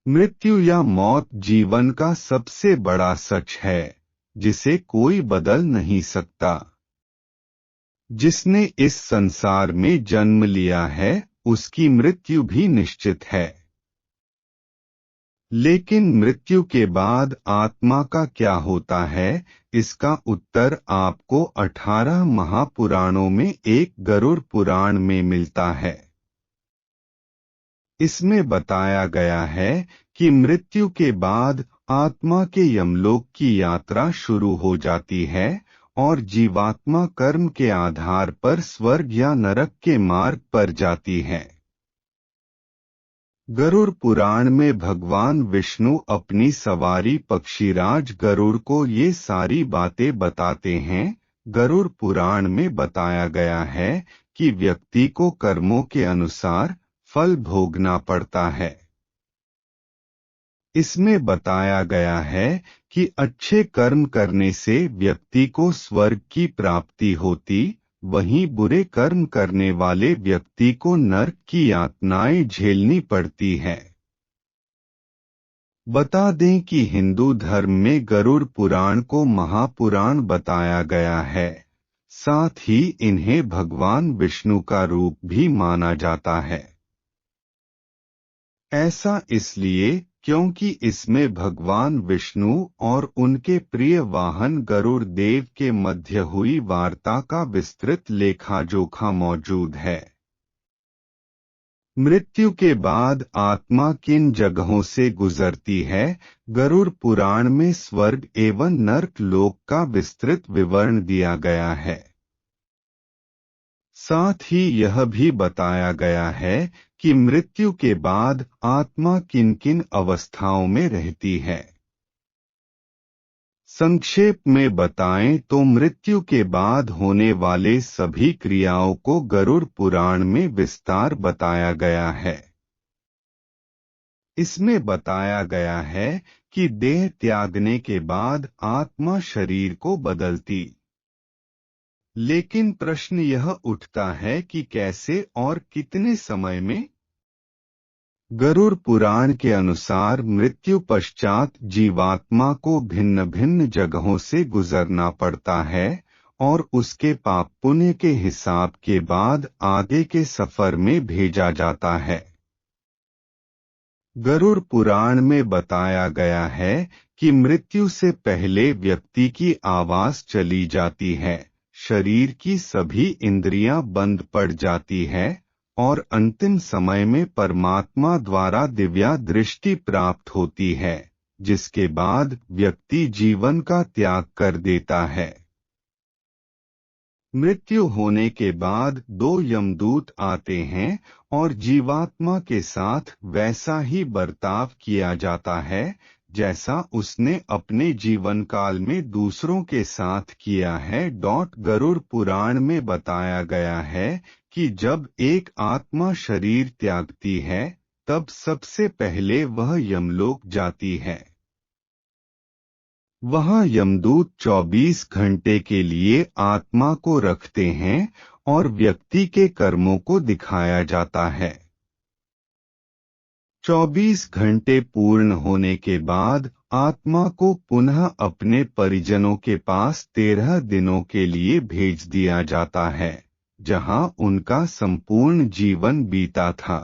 मृत्यु या मौत जीवन का सबसे बड़ा सच है, जिसे कोई बदल नहीं सकता। जिसने इस संसार में जन्म लिया है, उसकी मृत्यु भी निश्चित है। लेकिन मृत्यु के बाद आत्मा का क्या होता है, इसका उत्तर आपको 18 महापुराणों में एक गरुड़ पुराण में मिलता है। इसमें बताया गया है कि मृत्यु के बाद आत्मा के यमलोक की यात्रा शुरू हो जाती है और जीवात्मा कर्म के आधार पर स्वर्ग या नरक के मार्ग पर जाती है। गरुड़ पुराण में भगवान विष्णु अपनी सवारी पक्षीराज गरुड़ को ये सारी बातें बताते हैं। गरुड़ पुराण में बताया गया है कि व्यक्ति को कर्मों के अनुसार फल भोगना पड़ता है। इसमें बताया गया है कि अच्छे कर्म करने से व्यक्ति को स्वर्ग की प्राप्ति होती, वहीं बुरे कर्म करने वाले व्यक्ति को नरक की यातनाएं झेलनी पड़ती है। बता दें कि हिंदू धर्म में गरुड़ पुराण को महापुराण बताया गया है। साथ ही इन्हें भगवान विष्णु का रूप भी माना जाता है। ऐसा इसलिए क्योंकि इसमें भगवान विष्णु और उनके प्रिय वाहन गरुड़ देव के मध्य हुई वार्ता का विस्तृत लेखा जोखा मौजूद है। मृत्यु के बाद आत्मा किन जगहों से गुजरती है, गरुड़ पुराण में स्वर्ग एवं नरक लोक का विस्तृत विवरण दिया गया है। साथ ही यह भी बताया गया है कि मृत्यु के बाद आत्मा किन किन अवस्थाओं में रहती है। संक्षेप में बताएं तो मृत्यु के बाद होने वाले सभी क्रियाओं को गरुड़ पुराण में विस्तार बताया गया है। इसमें बताया गया है कि देह त्यागने के बाद आत्मा शरीर को बदलती। लेकिन प्रश्न यह उठता है कि कैसे और कितने समय में। गरुड़ पुराण के अनुसार मृत्यु पश्चात जीवात्मा को भिन्न भिन्न जगहों से गुजरना पड़ता है और उसके पाप पुण्य के हिसाब के बाद आगे के सफर में भेजा जाता है। गरुड़ पुराण में बताया गया है कि मृत्यु से पहले व्यक्ति की आवाज चली जाती है, शरीर की सभी इंद्रियां बंद पड़ जाती है और अंतिम समय में परमात्मा द्वारा दिव्या दृष्टि प्राप्त होती है, जिसके बाद व्यक्ति जीवन का त्याग कर देता है। मृत्यु होने के बाद 2 यमदूत आते हैं और जीवात्मा के साथ वैसा ही बर्ताव किया जाता है जैसा उसने अपने जीवन काल में दूसरों के साथ किया है। गरुड़ पुराण में बताया गया है कि जब एक आत्मा शरीर त्यागती है, तब सबसे पहले वह यमलोक जाती है। वहाँ यमदूत 24 घंटे के लिए आत्मा को रखते हैं और व्यक्ति के कर्मों को दिखाया जाता है। 24 घंटे पूर्ण होने के बाद आत्मा को पुनः अपने परिजनों के पास 13 दिनों के लिए भेज दिया जाता है, जहां उनका संपूर्ण जीवन बीता था।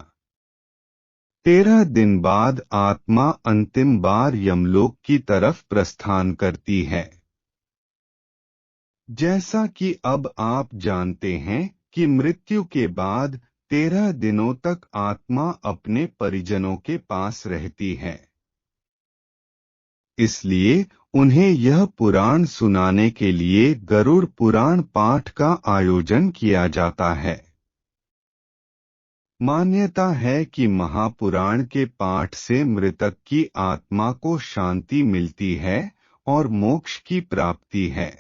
13 दिन बाद आत्मा अंतिम बार यमलोक की तरफ प्रस्थान करती है। जैसा कि अब आप जानते हैं कि मृत्यु के बाद 13 दिनों तक आत्मा अपने परिजनों के पास रहती है। इसलिए उन्हें यह पुराण सुनाने के लिए गरुड़ पुराण पाठ का आयोजन किया जाता है। मान्यता है कि महापुराण के पाठ से मृतक की आत्मा को शांति मिलती है और मोक्ष की प्राप्ति है।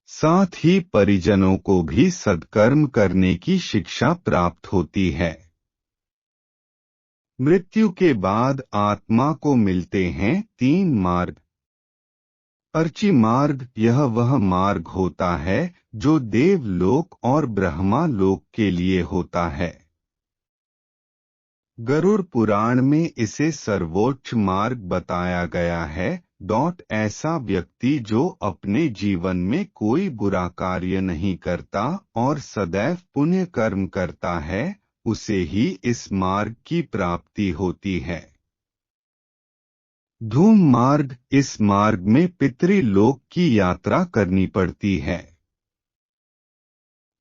साथ ही परिजनों को भी सत्कर्म करने की शिक्षा प्राप्त होती है। मृत्यु के बाद आत्मा को मिलते हैं 3 मार्ग। अर्ची मार्ग, यह वह मार्ग होता है जो देवलोक और ब्रह्मा लोक के लिए होता है। गरुड़ पुराण में इसे सर्वोच्च मार्ग बताया गया है। ऐसा व्यक्ति जो अपने जीवन में कोई बुरा कार्य नहीं करता और सदैव पुण्य कर्म करता है, उसे ही इस मार्ग की प्राप्ति होती है। धूम मार्ग, इस मार्ग में पितृलोक की यात्रा करनी पड़ती है।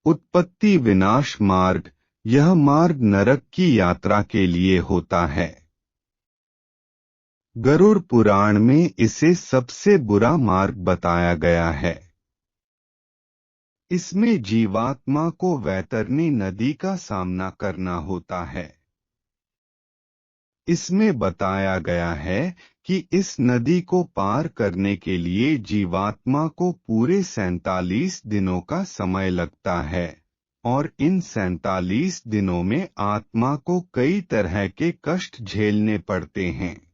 उत्पत्ति विनाश मार्ग, यह मार्ग नरक की यात्रा के लिए होता है। गरुड़ पुराण में इसे सबसे बुरा मार्ग बताया गया है। इसमें जीवात्मा को वैतरणी नदी का सामना करना होता है। इसमें बताया गया है कि इस नदी को पार करने के लिए जीवात्मा को पूरे 47 दिनों का समय लगता है, और इन 47 दिनों में आत्मा को कई तरह के कष्ट झेलने पड़ते हैं।